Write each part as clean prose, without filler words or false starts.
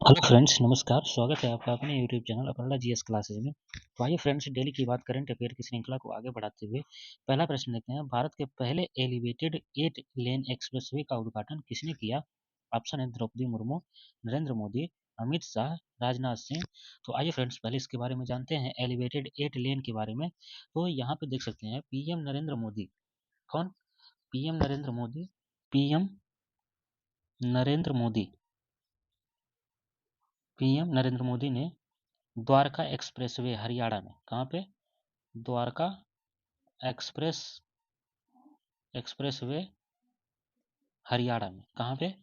Hello friends, नमस्कार। स्वागत है आपका अपने YouTube channel Aparna GS classes में। तो आइए फ्रेंड्स, डेली की बात करंट अफेयर की श्रृंखला को आगे बढ़ाते हुए पहला प्रश्न देखते हैं। भारत के पहले एलिवेटेड 8 लेन एक्सप्रेसवे का उद्घाटन किसने किया? ऑप्शन है द्रौपदी मुर्मू, नरेंद्र मोदी, अमित शाह, राजनाथ सिंह। तो आइए फ्रेंड्स, पहले इसके बारे में जानते हैं, एलिवेटेड 8 लेन के बारे में। तो यहाँ पे देख सकते हैं पीएम नरेंद्र मोदी। कौन? PM Narendra Modi. PM Narendra Modi. PM Narendra Modi ने द्वारका एक्सप्रेसवे हरियाणा में, कहाँ पे? द्वारका एक्सप्रेसवे हरियाणा में, कहाँ पे?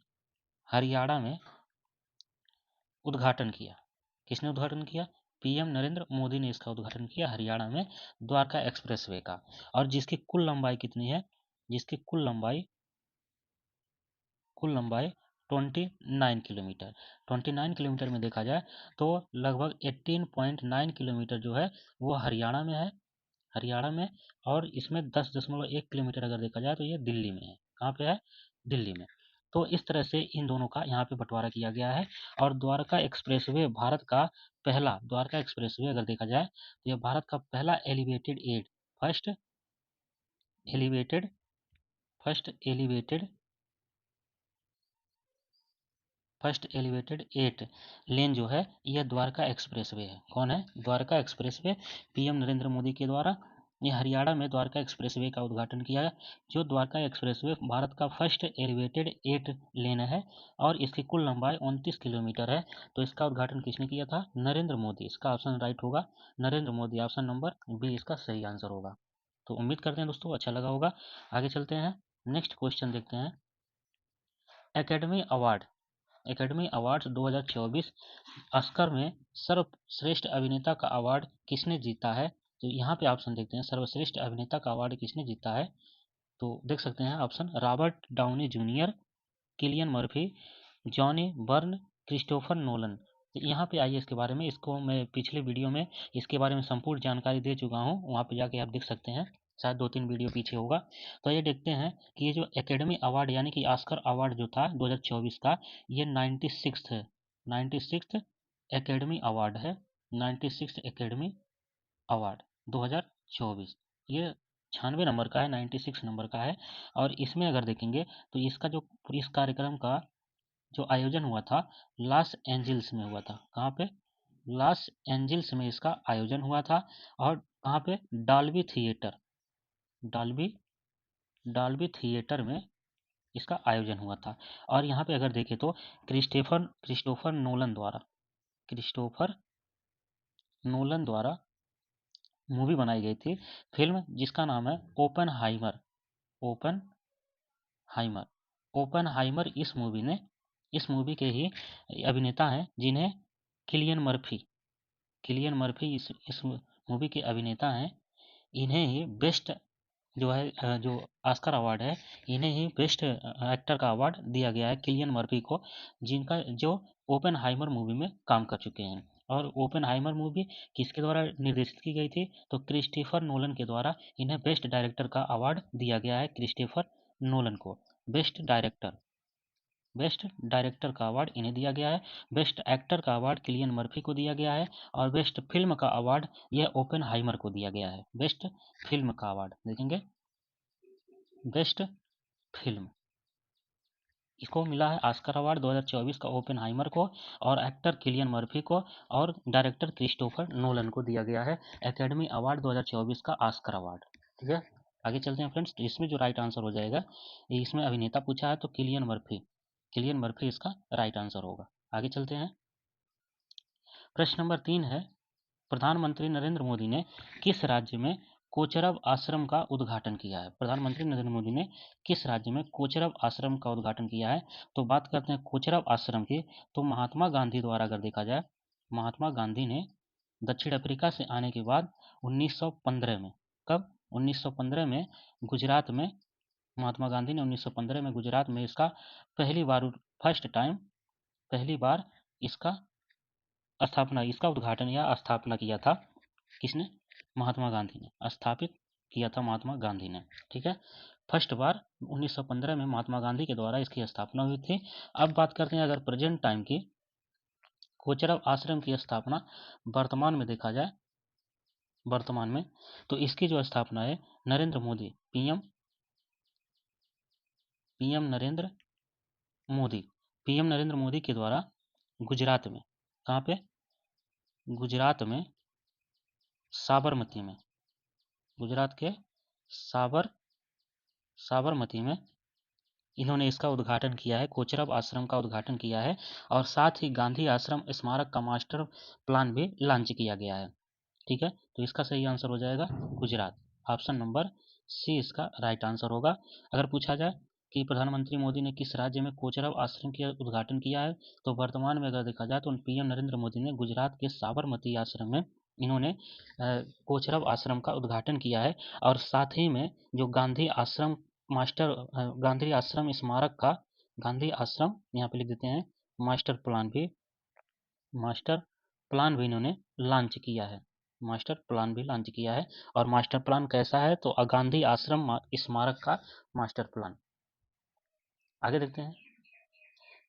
हरियाणा में उद्घाटन किया। किसने उद्घाटन किया? पीएम नरेंद्र मोदी ने इसका उद्घाटन किया हरियाणा में द्वारका एक्सप्रेसवे का। और जिसकी कुल लंबाई कितनी है? जिसकी कुल लंबाई 29 किलोमीटर। 29 किलोमीटर में देखा जाए तो लगभग 18.9 किलोमीटर जो है वो हरियाणा में है। हरियाणा में। और इसमें 10.1 किलोमीटर अगर देखा जाए तो ये दिल्ली में है। कहाँ पे है? दिल्ली में। तो इस तरह से इन दोनों का यहाँ पे बंटवारा किया गया है। और द्वारका एक्सप्रेसवे भारत का पहला, द्वारका एक्सप्रेसवे अगर देखा जाए तो यह भारत का पहला elevated at first elevated first elevated 8 लेन जो है यह द्वारका एक्सप्रेसवे है। कौन है? द्वारका एक्सप्रेसवे। पीएम नरेंद्र मोदी के द्वारा ये हरियाणा में द्वारका एक्सप्रेसवे का उद्घाटन किया है। जो द्वारका एक्सप्रेसवे भारत का फर्स्ट एलिवेटेड 8 लेन है और इसकी कुल लंबाई 29 किलोमीटर है। तो इसका उद्घाटन किसने किया था? नरेंद्र मोदी। इसका ऑप्शन राइट होगा, Narendra Modi. Option number B इसका सही आंसर होगा। तो उम्मीद करते हैं दोस्तों अच्छा लगा होगा। आगे चलते हैं, नेक्स्ट क्वेश्चन देखते हैं। Academy award academy awards 2024 Oscar में सर्वश्रेष्ठ अभिनेता का अवार्ड किसने जीता है? तो यहाँ पे ऑप्शन देखते हैं, सर्वश्रेष्ठ अभिनेता का अवार्ड किसने जीता है? तो देख सकते हैं option, Robert Downey junior, Cillian Murphy, Johnny burn, Christopher Nolan. तो यहाँ पे आइए इसके बारे में, इसको मैं पिछले वीडियो में इसके बारे में संपूर्ण जानकारी दे चुका हूँ, वहाँ पे जाके आप देख सकते हैं, शायद 2-3 वीडियो पीछे होगा। तो ये देखते हैं कि ये जो एकेडमी अवार्ड यानी कि ऑस्कर अवार्ड जो था 2024 का, ये 96 है। 96 एकेडमी अवार्ड है। 96 एकेडमी अवार्ड 2024। ये 96 नंबर का है, 96 नंबर का है। और इसमें अगर देखेंगे तो इसका जो इस कार्यक्रम का जो आयोजन हुआ था लॉस एंजल्स में हुआ था। कहाँ पे? लॉस एंजल्स में इसका आयोजन हुआ था। और कहाँ पे? Dolby theatre, Dolby Dolby theatre में इसका आयोजन हुआ था। और यहाँ पे अगर देखें तो क्रिस्टोफर क्रिस्टोफर नोलन द्वारा मूवी बनाई गई थी, फिल्म जिसका नाम है ओपन हाइमर। ओपन हाइमर इस मूवी के ही अभिनेता हैं, जिन्हें किलियन मर्फी किलियन मर्फी इस मूवी के अभिनेता हैं। इन्हें ही बेस्ट जो है जो ऑस्कर अवार्ड है, इन्हें ही बेस्ट एक्टर का अवार्ड दिया गया है किलियन मर्फी को, जिनका जो ओपन हाइमर मूवी में काम कर चुके हैं। और ओपन हाइमर मूवी किसके द्वारा निर्देशित की गई थी? तो क्रिस्टोफर नोलन के द्वारा इन्हें बेस्ट डायरेक्टर का अवार्ड दिया गया है। क्रिस्टोफर नोलन को बेस्ट डायरेक्टर का अवार्ड इन्हें दिया गया है। बेस्ट एक्टर का अवार्ड किलियन मर्फी को दिया गया है। और बेस्ट फिल्म का अवार्ड यह ओपन हाइमर को दिया गया है। बेस्ट फिल्म का अवार्ड देखेंगे, बेस्ट फिल्म इसको मिला है ऑस्कर अवार्ड 2024 का ओपन हाइमर को, और एक्टर किलियन मर्फी को, और डायरेक्टर क्रिस्टोफर नोलन को दिया गया है एकेडमी अवार्ड 2024 का ऑस्कर अवार्ड। ठीक है, आगे चलते हैं फ्रेंड्स। तो इसमें जो राइट आंसर हो जाएगा, इसमें अभिनेता पूछा है तो किलियन मर्फी इसका राइट आंसर होगा। आगे चलते हैं, प्रश्न नंबर 3 है, प्रधानमंत्री नरेंद्र मोदी ने किस राज्य में कोचरब आश्रम का उद्घाटन किया है? प्रधानमंत्री नरेंद्र मोदी ने किस राज्य में कोचरब आश्रम का उद्घाटन किया है? तो बात करते हैं कोचरब आश्रम की, तो महात्मा गांधी द्वारा अगर देखा जाए, महात्मा गांधी ने दक्षिण अफ्रीका से आने के बाद 1915 में, कब? 1915 में गुजरात में, महात्मा गांधी ने 1915 में गुजरात में इसका पहली बार फर्स्ट टाइम पहली बार इसका इसका उद्घाटन या स्थापना किया था। किसने? महात्मा गांधी ने स्थापित किया था, महात्मा गांधी ने। ठीक है, फर्स्ट बार 1915 में महात्मा गांधी के द्वारा इसकी स्थापना हुई थी। अब बात करते हैं अगर प्रेजेंट टाइम की, कोचरब आश्रम की स्थापना वर्तमान में देखा जाए, वर्तमान में, तो इसकी जो स्थापना है नरेंद्र मोदी, पीएम नरेंद्र मोदी, पीएम नरेंद्र मोदी के द्वारा गुजरात में, कहाँ पे, गुजरात में साबरमती में, गुजरात के साबरमती में इन्होंने इसका उद्घाटन किया है, कोचरब आश्रम का उद्घाटन किया है। और साथ ही गांधी आश्रम स्मारक का मास्टर प्लान भी लॉन्च किया गया है। ठीक है, तो इसका सही आंसर हो जाएगा गुजरात। ऑप्शन नंबर सी इसका राइट आंसर होगा। अगर पूछा जाए कि प्रधानमंत्री मोदी ने किस राज्य में कोचरब आश्रम का उद्घाटन किया है, तो वर्तमान में अगर देखा जाए तो पीएम नरेंद्र मोदी ने गुजरात के साबरमती आश्रम में इन्होंने कोचरब आश्रम का उद्घाटन किया है। और साथ ही में जो गांधी आश्रम गांधी आश्रम स्मारक का, गांधी आश्रम यहाँ पे लिख देते हैं, मास्टर प्लान भी इन्होंने लॉन्च किया है, मास्टर प्लान भी लॉन्च किया है। और मास्टर प्लान कैसा है, तो गांधी आश्रम स्मारक का मास्टर प्लान। आगे देखते हैं,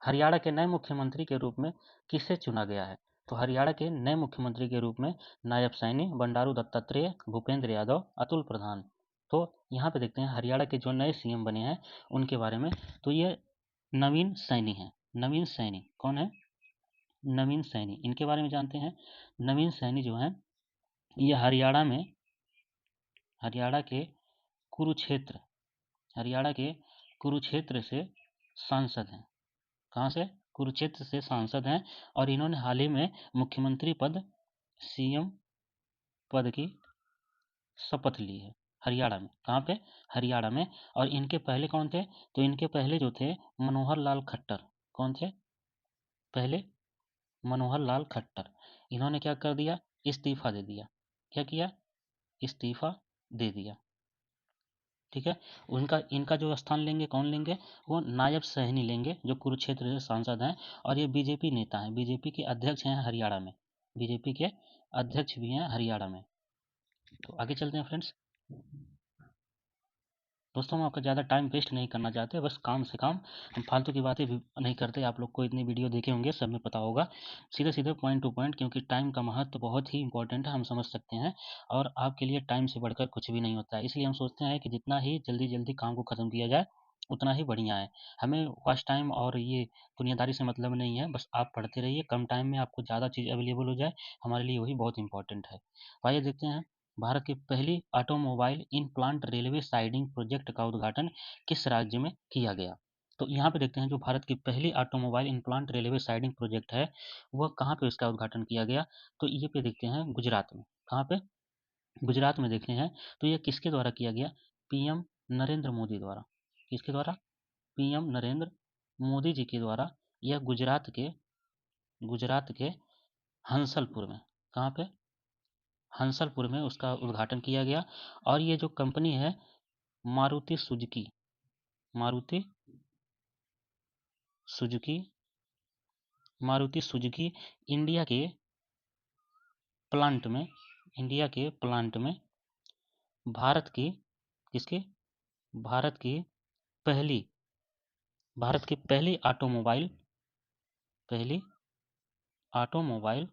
हरियाणा के नए मुख्यमंत्री के रूप में किसे चुना गया है। तो हरियाणा के नए मुख्यमंत्री के रूप में नायब सैनी, बंडारू दत्तात्रेय, भूपेंद्र यादव, अतुल प्रधान। तो यहाँ पे देखते हैं हरियाणा के जो नए सीएम बने हैं उनके बारे में। तो ये नवीन सैनी है, नवीन सैनी कौन है, नवीन सैनी, इनके बारे में जानते हैं। नवीन सैनी जो है ये हरियाणा के कुरुक्षेत्र, हरियाणा के कुरुक्षेत्र से सांसद हैं। कहाँ से, कुरुक्षेत्र से सांसद हैं। और इन्होंने हाल ही में मुख्यमंत्री पद, सीएम पद की शपथ ली है हरियाणा में। कहाँ पे, हरियाणा में। और इनके पहले कौन थे, तो इनके पहले जो थे मनोहर लाल खट्टर, कौन थे पहले, मनोहर लाल खट्टर। इन्होंने क्या कर दिया, इस्तीफा दे दिया। क्या किया, इस्तीफा दे दिया। ठीक है, उनका इनका जो स्थान लेंगे, कौन लेंगे, वो नायब सहनी लेंगे जो कुरुक्षेत्र से सांसद हैं। और ये बीजेपी नेता हैं, बीजेपी के अध्यक्ष हैं हरियाणा में, बीजेपी के अध्यक्ष भी हैं हरियाणा में। तो आगे चलते हैं फ्रेंड्स। दोस्तों हम आपका ज़्यादा टाइम वेस्ट नहीं करना चाहते, बस काम से काम, हम फालतू की बातें भी नहीं करते। आप लोग को इतनी वीडियो देखे होंगे, सब में पता होगा, सीधे सीधे पॉइंट टू पॉइंट, क्योंकि टाइम का महत्व बहुत ही इंपॉर्टेंट है, हम समझ सकते हैं। और आपके लिए टाइम से बढ़कर कुछ भी नहीं होता है, इसलिए हम सोचते हैं कि जितना ही जल्दी जल्दी काम को ख़त्म किया जाए उतना ही बढ़िया है। हमें वॉच टाइम और ये दुनियादारी से मतलब नहीं है, बस आप पढ़ते रहिए, कम टाइम में आपको ज़्यादा चीज़ अवेलेबल हो जाए, हमारे लिए वही बहुत इंपॉर्टेंट है। आइए देखते हैं, भारत की पहली automobile in plant railway siding project का उद्घाटन किस राज्य में किया गया। तो यहाँ पे देखते हैं जो भारत की पहली automobile in plant railway siding project है वह कहाँ पे उसका उद्घाटन किया गया। तो ये पे देखते हैं गुजरात में। कहाँ पे, गुजरात में देखते हैं। तो ये किसके द्वारा किया गया, पीएम नरेंद्र मोदी द्वारा। किसके द्वारा, पीएम नरेंद्र मोदी जी के द्वारा। यह गुजरात के हंसलपुर में, कहाँ पे, हंसलपुर में उसका उद्घाटन किया गया। और ये जो कंपनी है Maruti Suzuki, Maruti Suzuki, Maruti Suzuki India के प्लांट में, इंडिया के प्लांट में भारत की, किसकी, भारत की पहली, भारत की पहली ऑटोमोबाइल, पहली ऑटोमोबाइल,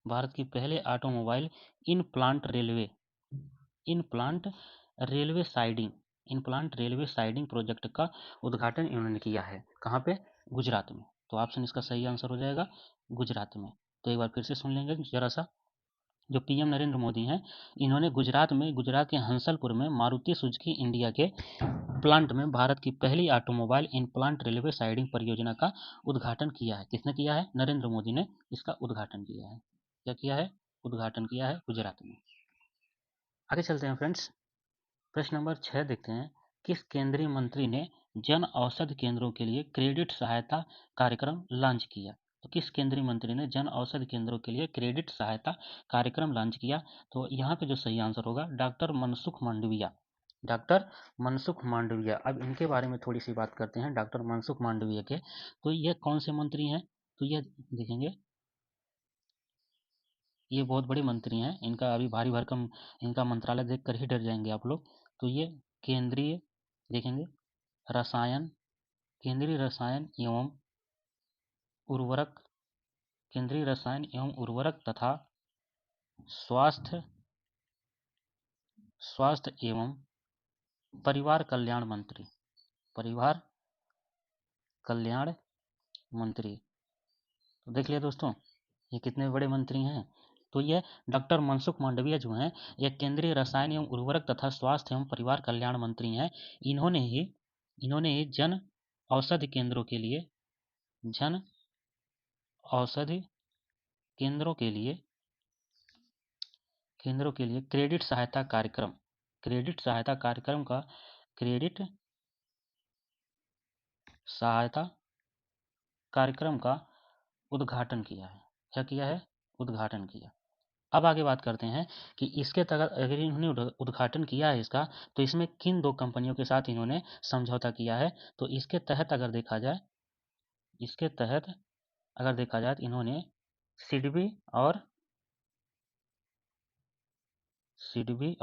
भारत की पहले automobile in plant railway, in plant railway siding, in plant railway siding project का उद्घाटन इन्होंने किया है। कहाँ पे, गुजरात में। तो ऑप्शन इसका सही आंसर हो जाएगा गुजरात में। तो एक बार फिर से सुन लेंगे जरा सा, जो पीएम नरेंद्र मोदी हैं इन्होंने गुजरात में, गुजरात के हंसलपुर में मारुति सुजुकी इंडिया के प्लांट में भारत की पहली automobile in plant railway siding परियोजना का उद्घाटन किया है। किसने किया है, नरेंद्र मोदी ने इसका उद्घाटन किया है। क्या किया है, उद्घाटन किया है गुजरात में। आगे चलते हैं फ्रेंड्स, प्रश्न नंबर 6 देखते हैं, किस केंद्रीय मंत्री ने जन औषधि केंद्रों के लिए क्रेडिट सहायता कार्यक्रम लॉन्च किया। तो किस केंद्रीय मंत्री ने जन औषधि केंद्रों के लिए क्रेडिट सहायता कार्यक्रम लॉन्च किया। तो यहाँ पे जो सही आंसर होगा डॉक्टर मनसुख मांडविया, डॉक्टर मनसुख मांडविया। अब इनके बारे में थोड़ी सी बात करते हैं डॉक्टर मनसुख मांडविया के। तो ये कौन से मंत्री हैं, तो ये देखेंगे, ये बहुत बड़े मंत्री हैं, इनका अभी भारी भरकम इनका मंत्रालय देखकर ही डर जाएंगे आप लोग। तो ये केंद्रीय, देखेंगे, रसायन, केंद्रीय रसायन एवं उर्वरक केंद्रीय रसायन एवं उर्वरक तथा स्वास्थ्य स्वास्थ्य एवं परिवार कल्याण मंत्री, परिवार कल्याण मंत्री। तो देख लिया दोस्तों, ये कितने बड़े मंत्री हैं। तो ये डॉक्टर मनसुख मांडविया जो हैं, ये केंद्रीय रसायन एवं उर्वरक तथा स्वास्थ्य एवं परिवार कल्याण मंत्री हैं। इन्होंने ही जन औषधि केंद्रों के लिए जन औषधि केंद्रों के लिए क्रेडिट सहायता कार्यक्रम क्रेडिट सहायता कार्यक्रम का उद्घाटन किया है। क्या किया है? उद्घाटन किया। अब आगे बात करते हैं कि इसके तहत अगर इन्होंने उद्घाटन किया है इसका, तो इसमें किन दो कंपनियों के साथ इन्होंने समझौता किया है। तो इसके तहत अगर देखा जाए तो इन्होंने सिडबी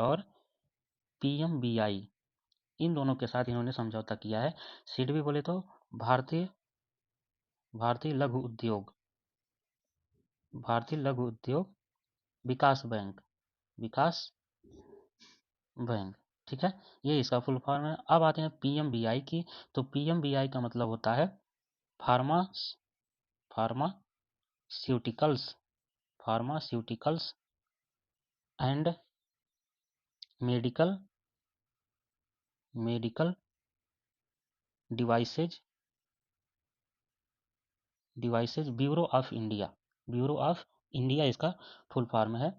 और पीएमबीआई, इन दोनों के साथ इन्होंने समझौता किया है। सिडबी बोले तो भारतीय भारतीय लघु उद्योग विकास बैंक, ठीक है, ये इसका फुल फॉर्म है। अब आते हैं पीएमबीआई की। तो पीएमबीआई का मतलब होता है pharmaceuticals and medical devices bureau of India इसका फुल फॉर्म है।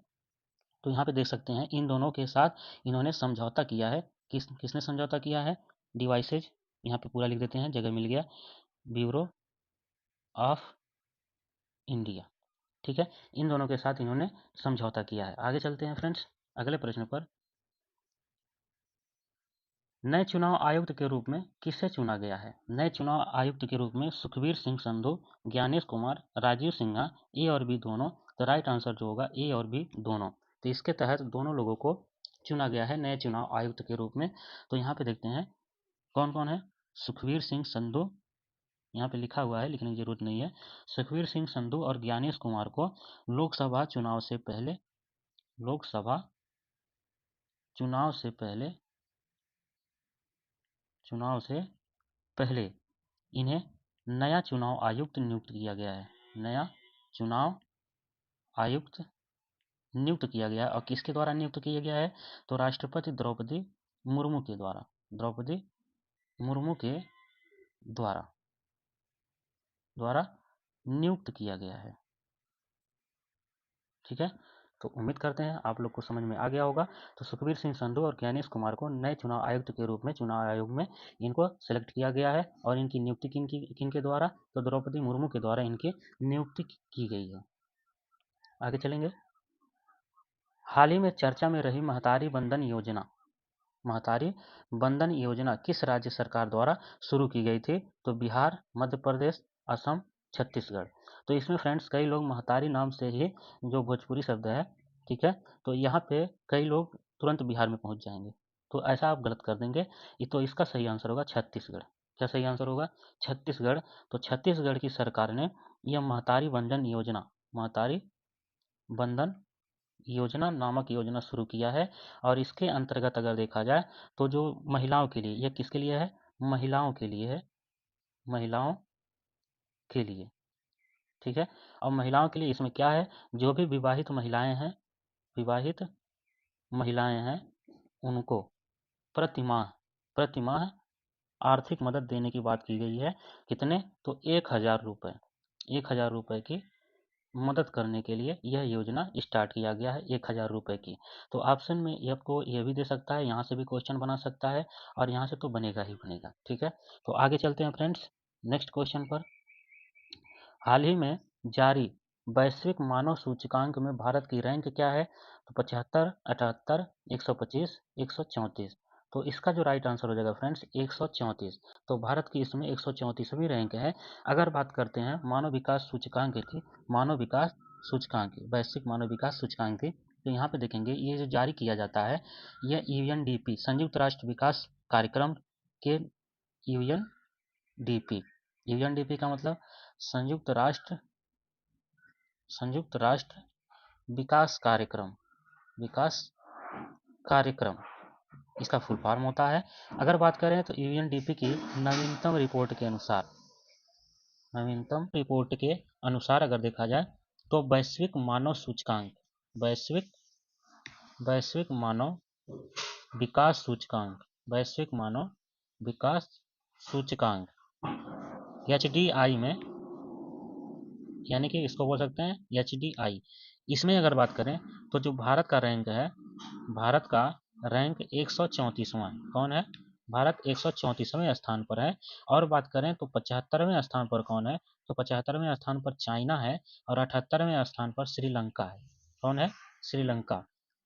तो यहाँ पे देख सकते हैं इन दोनों के साथ इन्होंने समझौता किया है। किसने समझौता किया है? डिवाइसेज, यहाँ पे पूरा लिख देते हैं, जगह मिल गया, ब्यूरो ऑफ इंडिया, ठीक है, इन दोनों के साथ इन्होंने समझौता किया है। आगे चलते हैं फ्रेंड्स अगले प्रश्न पर। नए चुनाव आयुक्त के रूप में किसे चुना गया है? नए चुनाव आयुक्त के रूप में सुखबीर सिंह संधू, ज्ञानेश कुमार, राजीव सिन्हा, ए और बी दोनों। तो राइट आंसर जो होगा ए और बी दोनों। तो इसके तहत दोनों लोगों को चुना गया है नए चुनाव आयुक्त के रूप में। तो यहाँ पे देखते हैं कौन कौन है। सुखबीर सिंह संधू, यहाँ पे लिखा हुआ है, लिखने की जरूरत नहीं है। सुखबीर सिंह संधू और ज्ञानेश कुमार को लोकसभा चुनाव से पहले इन्हें नया चुनाव आयुक्त नियुक्त किया गया है। नया चुनाव आयुक्त नियुक्त किया गया है। और किसके द्वारा नियुक्त किया गया है? तो राष्ट्रपति द्रौपदी मुर्मू के द्वारा नियुक्त किया गया है, ठीक है। तो उम्मीद करते हैं आप लोग को समझ में आ गया होगा। तो सुखबीर सिंह संधू और ज्ञानेश कुमार को नए चुनाव आयुक्त के रूप में चुनाव आयोग में इनको सेलेक्ट किया गया है। और इनकी नियुक्ति किन के द्वारा? तो द्रौपदी मुर्मू के द्वारा इनकी नियुक्ति की गई है। आगे चलेंगे। हाल ही में चर्चा में रही महतारी बंधन योजना किस राज्य सरकार द्वारा शुरू की गई थी? तो बिहार, मध्य प्रदेश, असम, छत्तीसगढ़। तो इसमें फ्रेंड्स कई लोग महतारी नाम से ही, जो भोजपुरी शब्द है, ठीक है, तो यहाँ पे कई लोग तुरंत बिहार में पहुंच जाएंगे। तो ऐसा आप गलत कर देंगे। तो इसका सही आंसर होगा छत्तीसगढ़। क्या सही आंसर होगा? छत्तीसगढ़। तो छत्तीसगढ़ की सरकार ने यह महतारी बंधन योजना नामक योजना शुरू किया है। और इसके अंतर्गत अगर देखा जाए तो जो महिलाओं के लिए, यह किसके लिए है? महिलाओं के लिए है, महिलाओं के लिए, ठीक है। और महिलाओं के लिए इसमें क्या है? जो भी विवाहित महिलाएं हैं उनको प्रतिमाह प्रतिमाह आर्थिक मदद देने की बात की गई है। कितने? तो 1,000 रुपये, 1,000 रुपये की मदद करने के लिए यह योजना स्टार्ट किया गया है, 1,000 रुपये की। तो ऑप्शन में ये आपको ये भी दे सकता है, यहाँ से भी क्वेश्चन बना सकता है, और यहाँ से तो बनेगा ही बनेगा, ठीक है। तो आगे चलते हैं फ्रेंड्स नेक्स्ट क्वेश्चन पर। हाल ही में जारी वैश्विक मानव सूचकांक में भारत की रैंक क्या है? तो 75, 78, 125, 134। तो इसका जो राइट आंसर हो जाएगा फ्रेंड्स 134। तो भारत की इसमें 134वीं रैंक है। अगर बात करते हैं मानव विकास सूचकांक की, वैश्विक मानव विकास सूचकांक की, तो यहाँ पे देखेंगे ये जो जारी किया जाता है, यह यूएनडीपी, संयुक्त राष्ट्र विकास कार्यक्रम के यूएनडीपी का मतलब संयुक्त राष्ट्र संयुक्त राष्ट्र विकास कार्यक्रम, विकास कार्यक्रम इसका फुल फॉर्म होता है। अगर बात करें तो यूएनडीपी की नवीनतम रिपोर्ट के अनुसार, नवीनतम रिपोर्ट के अनुसार अगर देखा जाए तो वैश्विक मानव सूचकांक, वैश्विक मानव विकास सूचकांक, वैश्विक मानव विकास सूचकांक HDI में, यानी कि इसको बोल सकते हैं HDI, इसमें अगर बात करें तो जो भारत का रैंक है, भारत का रैंक 134वां, कौन है? भारत 134वें स्थान पर है। और बात करें तो 75वें स्थान पर कौन है? तो 75वें स्थान पर चाइना है और 78वें स्थान पर श्रीलंका है। कौन है? श्रीलंका।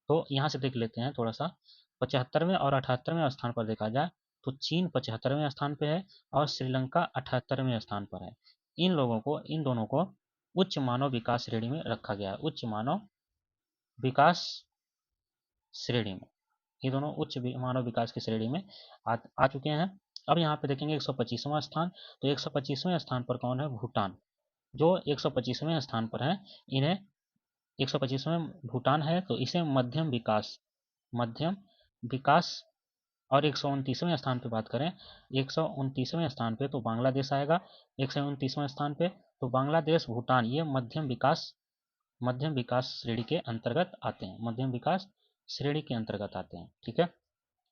तो यहाँ से देख लेते हैं थोड़ा सा, 75वें और 78वें स्थान पर देखा जाए तो चीन 75वें स्थान पर है और श्रीलंका 78वें स्थान पर है। इन लोगों को, इन दोनों को उच्च मानव विकास श्रेणी में रखा गया है, उच्च मानव विकास श्रेणी में। ये दोनों उच्च मानव विकास की श्रेणी में आ चुके हैं। अब यहाँ पे देखेंगे 125वां स्थान, तो 125वें स्थान पर कौन है? भूटान। जो 125वें स्थान पर है, इन्हें 125वें भूटान है तो इसे मध्यम विकास। और 129वें स्थान पे बात करें, 129वें स्थान पे तो बांग्लादेश आएगा। 129वें स्थान पे तो बांग्लादेश, भूटान ये मध्यम विकास श्रेणी के अंतर्गत आते हैं, मध्यम विकास श्रेणी के अंतर्गत आते हैं। ठीक है।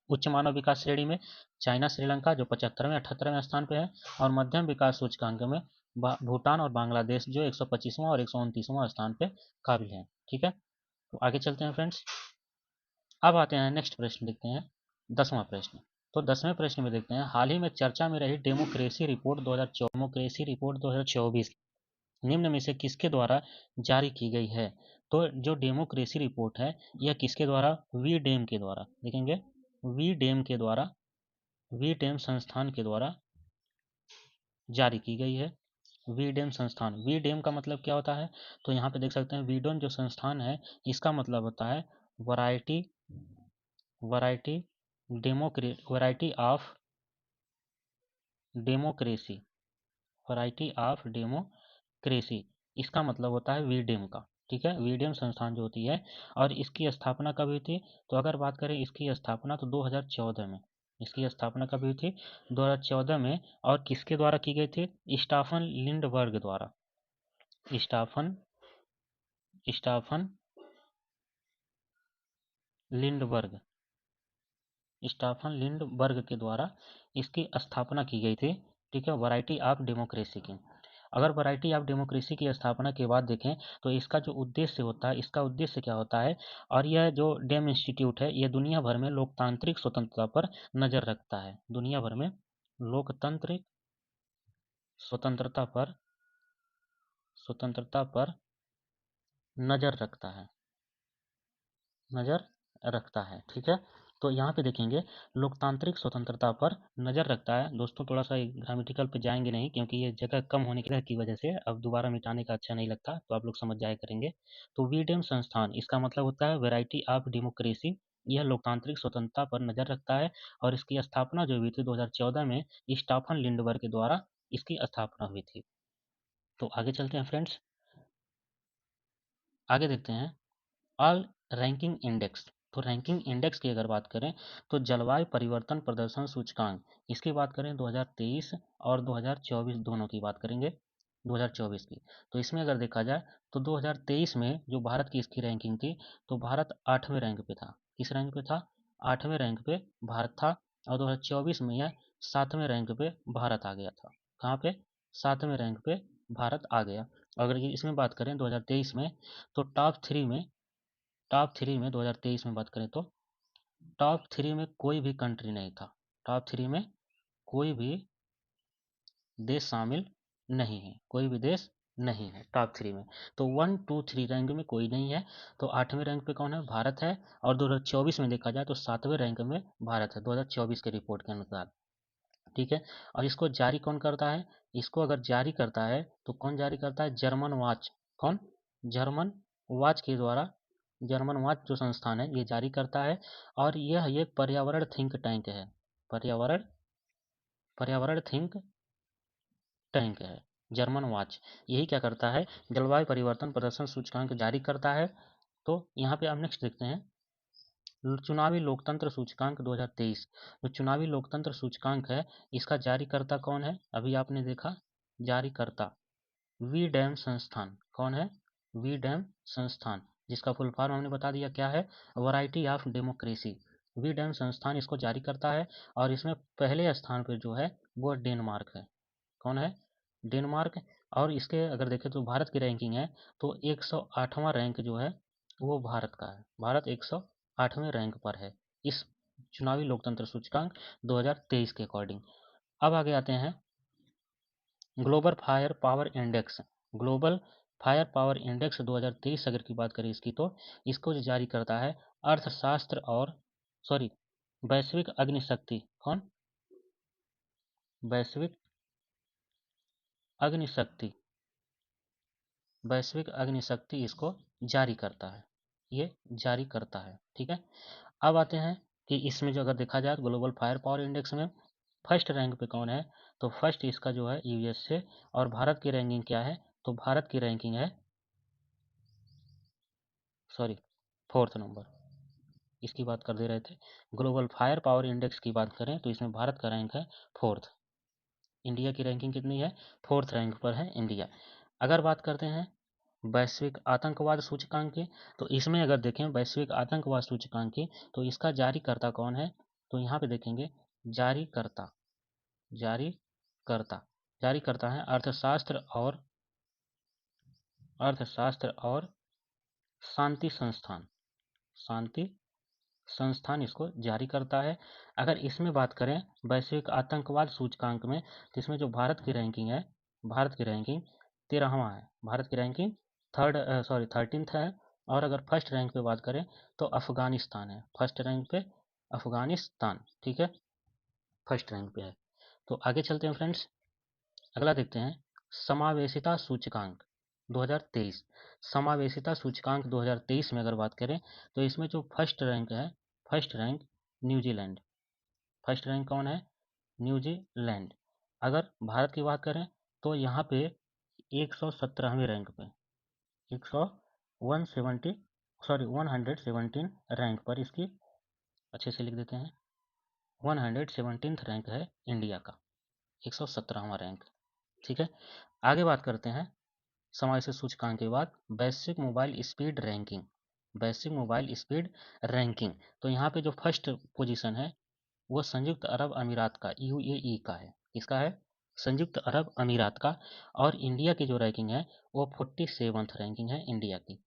उच्च मानव विकास श्रेणी में चाइना, श्रीलंका जो 75वें 78वें स्थान पे है, और मध्यम विकास सूचकांक में भूटान और बांग्लादेश जो 125वां और 129वां स्थान पे काबिल है। ठीक है। तो आगे चलते हैं फ्रेंड्स। अब आते हैं नेक्स्ट प्रश्न, देखते हैं 10वां प्रश्न। तो 10वें प्रश्न में देखते हैं, हाल ही में चर्चा में रही डेमोक्रेसी रिपोर्ट 2024 निम्न में से किसके द्वारा जारी की गई है? तो जो डेमोक्रेसी रिपोर्ट है यह किसके द्वारा? वीडेम के द्वारा, देखेंगे वीडेम के द्वारा, वीडेम संस्थान के द्वारा जारी की गई है। वीडेम संस्थान, वीडेम का मतलब क्या होता है? तो यहाँ पे देख सकते हैं वीडेम जो संस्थान है इसका मतलब होता है variety variety of democracy, variety of democracy, इसका मतलब होता है वीडेम का। ठीक है। वीडेम संस्थान जो होती है, और इसकी स्थापना कब हुई थी? तो अगर बात करें इसकी स्थापना तो 2014 में, इसकी स्थापना कब हुई थी? 2014 में। और किसके द्वारा की गई थी? स्टाफन लिंडबर्ग द्वारा, स्टाफन स्टाफन लिंडबर्ग, स्टाफन लिंडबर्ग के द्वारा इसकी स्थापना की गई थी। ठीक है। वैरायटी ऑफ डेमोक्रेसी की। अगर वैरायटी ऑफ डेमोक्रेसी की स्थापना के बाद देखें तो इसका जो उद्देश्य होता है, इसका उद्देश्य क्या होता है? और यह जो डेम इंस्टीट्यूट है ये दुनिया भर में लोकतांत्रिक स्वतंत्रता पर नज़र रखता है, दुनिया भर में लोकतांत्रिक स्वतंत्रता पर नज़र रखता है, नज़र रखता है। ठीक है। तो यहाँ पे देखेंगे लोकतांत्रिक स्वतंत्रता पर नज़र रखता है। दोस्तों थोड़ा सा ग्रामेटिकल पे जाएंगे नहीं, क्योंकि ये जगह कम होने की वजह से अब दोबारा मिटाने का अच्छा नहीं लगता, तो आप लोग समझ जाया करेंगे। तो वीडेम संस्थान, इसका मतलब होता है वैरायटी ऑफ डेमोक्रेसी, यह लोकतांत्रिक स्वतंत्रता पर नज़र रखता है। और इसकी स्थापना जो हुई थी 2014 में स्टाफन लिंडबर्ग के द्वारा इसकी स्थापना हुई थी। तो आगे चलते हैं फ्रेंड्स, आगे देखते हैं ऑल रैंकिंग इंडेक्स। तो रैंकिंग इंडेक्स की अगर बात करें तो जलवायु परिवर्तन प्रदर्शन सूचकांक, इसकी बात करें 2023 और 2024 दोनों की बात करेंगे, 2024 की। तो इसमें अगर देखा जाए तो 2023 में जो भारत की इसकी रैंकिंग थी तो भारत 8वें रैंक पे था। किस रैंक पे था? 8वें रैंक पे भारत था। और 2024 में यह 7वें रैंक पे भारत आ गया था। कहाँ पे? 7वें रैंक पे भारत आ गया। अगर इसमें बात करें 2023 में तो टॉप थ्री में 2023 में बात करें तो टॉप थ्री में कोई भी कंट्री नहीं था, टॉप थ्री में कोई भी देश शामिल नहीं है, कोई भी देश नहीं है टॉप थ्री में। तो 1 2 3 रैंक में कोई नहीं है। तो 8वें रैंक पे कौन है? भारत है। और 2024 में देखा जाए तो 7वें रैंक में भारत है, 2024 के रिपोर्ट के अनुसार। ठीक है। और इसको जारी कौन करता है? इसको अगर जारी करता है तो कौन जारी करता है? German watch. कौन? जर्मन वॉच के द्वारा, जर्मन वॉच जो संस्थान है ये जारी करता है। और यह ये पर्यावरण थिंक टैंक है, पर्यावरण थिंक टैंक है। जर्मन वॉच यही क्या करता है, जलवायु परिवर्तन प्रदर्शन सूचकांक जारी करता है। तो यहाँ पे आप नेक्स्ट देखते हैं चुनावी लोकतंत्र सूचकांक 2023। जो चुनावी लोकतंत्र सूचकांक है इसका जारीकर्ता कौन है, अभी आपने देखा जारीकर्ता वी डैम संस्थान। कौन है, वी डैम संस्थान, जिसका फुल फॉर्म हमने बता दिया क्या है, variety of democracy. V Dem संस्थान इसको जारी करता है और इसमें पहले स्थान पर जो है वो डेनमार्क है। कौन है, डेनमार्क। और इसके अगर देखें तो भारत की रैंकिंग है तो 108वां रैंक जो है वो भारत का है। भारत 108वें रैंक पर है इस चुनावी लोकतंत्र सूचकांक 2023 के अकॉर्डिंग। अब आगे आते हैं global fire power index. Global fire power index 2023 अगर की बात करें इसकी तो इसको जो जारी करता है अर्थशास्त्र और सॉरी वैश्विक अग्निशक्ति। कौन, वैश्विक अग्निशक्ति, वैश्विक अग्निशक्ति इसको जारी करता है, ये जारी करता है। ठीक है, अब आते हैं कि इसमें जो अगर देखा जाए ग्लोबल फायर पावर इंडेक्स में फर्स्ट रैंक पे कौन है, तो फर्स्ट इसका जो है यूएसए। और भारत की रैंकिंग क्या है, तो भारत की रैंकिंग है सॉरी फोर्थ नंबर। इसकी बात कर दे रहे थे, ग्लोबल फायर पावर इंडेक्स की बात करें तो इसमें भारत का रैंक है फोर्थ। इंडिया की रैंकिंग कितनी है, फोर्थ रैंक पर है इंडिया। अगर बात करते हैं वैश्विक आतंकवाद सूचकांक की, तो इसमें अगर देखें वैश्विक आतंकवाद सूचकांक की तो इसका जारीकर्ता कौन है, तो यहाँ पे देखेंगे जारीकर्ता, जारीकर्ता जारीकर्ता है अर्थशास्त्र और शांति संस्थान, शांति संस्थान इसको जारी करता है। अगर इसमें बात करें वैश्विक आतंकवाद सूचकांक में तो इसमें जो भारत की रैंकिंग है, भारत की रैंकिंग 13वां है, भारत की रैंकिंग थर्टीन्थ है। और अगर फर्स्ट रैंक पे बात करें तो अफगानिस्तान है, फर्स्ट रैंक पे अफगानिस्तान। ठीक है, फर्स्ट रैंक पे है। तो आगे चलते हैं फ्रेंड्स, अगला देखते हैं समावेशिता सूचकांक 2023। समावेशिता सूचकांक 2023 में अगर बात करें तो इसमें जो फर्स्ट रैंक है, first rank New Zealand, first rank कौन है, न्यूजीलैंड। अगर भारत की बात करें तो यहाँ पे 117वें रैंक पे, 117 रैंक पर इसकी, अच्छे से लिख देते हैं 117th रैंक है इंडिया का, 117वां रैंक। ठीक है, आगे बात करते हैं समावेशी सूचकांक के बाद वैश्विक मोबाइल स्पीड रैंकिंग, वैश्विक मोबाइल स्पीड रैंकिंग। तो यहाँ पे जो फर्स्ट पोजीशन है वो संयुक्त अरब अमीरात का, यूएई का है। किसका है, संयुक्त अरब अमीरात का। और इंडिया की जो रैंकिंग है वो 47th रैंकिंग है इंडिया की,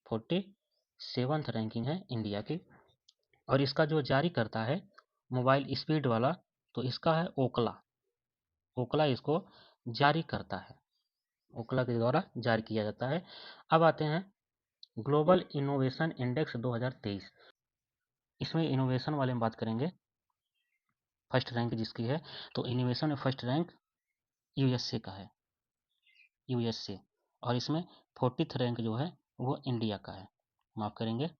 47th रैंकिंग है इंडिया की। और इसका जो जारी करता है मोबाइल स्पीड वाला तो इसका है ओकला, ओकला इसको जारी करता है, ओकला के द्वारा जारी किया जाता है। अब आते हैं ग्लोबल इनोवेशन इंडेक्स 2023। इसमें इनोवेशन वाले में बात करेंगे, फर्स्ट रैंक जिसकी है तो इनोवेशन में फर्स्ट रैंक यूएसए का है, यूएसए। और इसमें 40th रैंक जो है वो इंडिया का है, माफ करेंगे।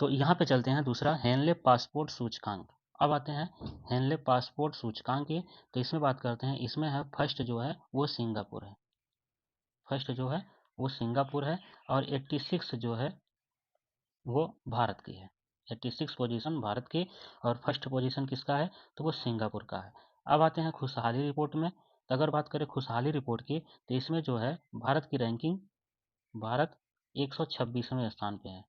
तो यहाँ पे चलते हैं दूसरा हेनले पासपोर्ट सूचकांक। अब आते हैं हेनले पासपोर्ट सूचकांक की, तो इसमें बात करते हैं, इसमें है फर्स्ट जो है वो सिंगापुर है, फर्स्ट जो है वो सिंगापुर है। और 86 जो है वो भारत की है, 86 पोजीशन भारत की। और फर्स्ट पोजीशन किसका है, तो वो सिंगापुर का है। अब आते हैं खुशहाली रिपोर्ट में, तो अगर बात करें खुशहाली रिपोर्ट की तो इसमें जो है भारत की रैंकिंग, भारत 126वें स्थान पे है।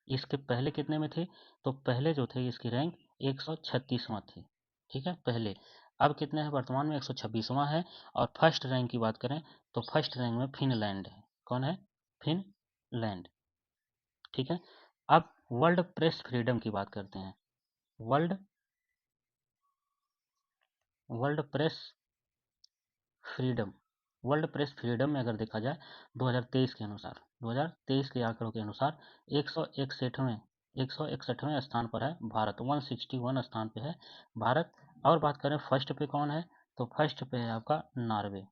इसके पहले कितने में थे, तो पहले जो थे इसकी रैंक 136वां थी। ठीक है, पहले। अब कितने हैं, वर्तमान में 126वां है। और फर्स्ट रैंक की बात करें तो फर्स्ट रैंक में फिनलैंड है। कौन है, फिनलैंड। ठीक है, अब वर्ल्ड प्रेस फ्रीडम की बात करते हैं। World world press freedom, world press freedom में अगर देखा जाए 2023 के अनुसार, 2023 के आंकड़ों के अनुसार 161वें स्थान पर है भारत, 161 स्थान पे है भारत। और बात करें फर्स्ट पे कौन है, तो फर्स्ट पे है आपका नॉर्वे।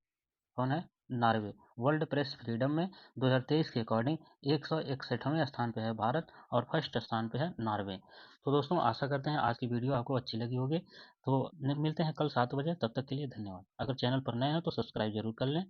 कौन है, नॉर्वे। वर्ल्ड प्रेस फ्रीडम में 2023 के अकॉर्डिंग 161वें स्थान पे है भारत और फर्स्ट स्थान पे है नॉर्वे। तो दोस्तों आशा करते हैं आज की वीडियो आपको अच्छी लगी होगी। तो मिलते हैं कल 7 बजे, तब तक के लिए धन्यवाद। अगर चैनल पर नए हैं तो सब्सक्राइब जरूर कर लें।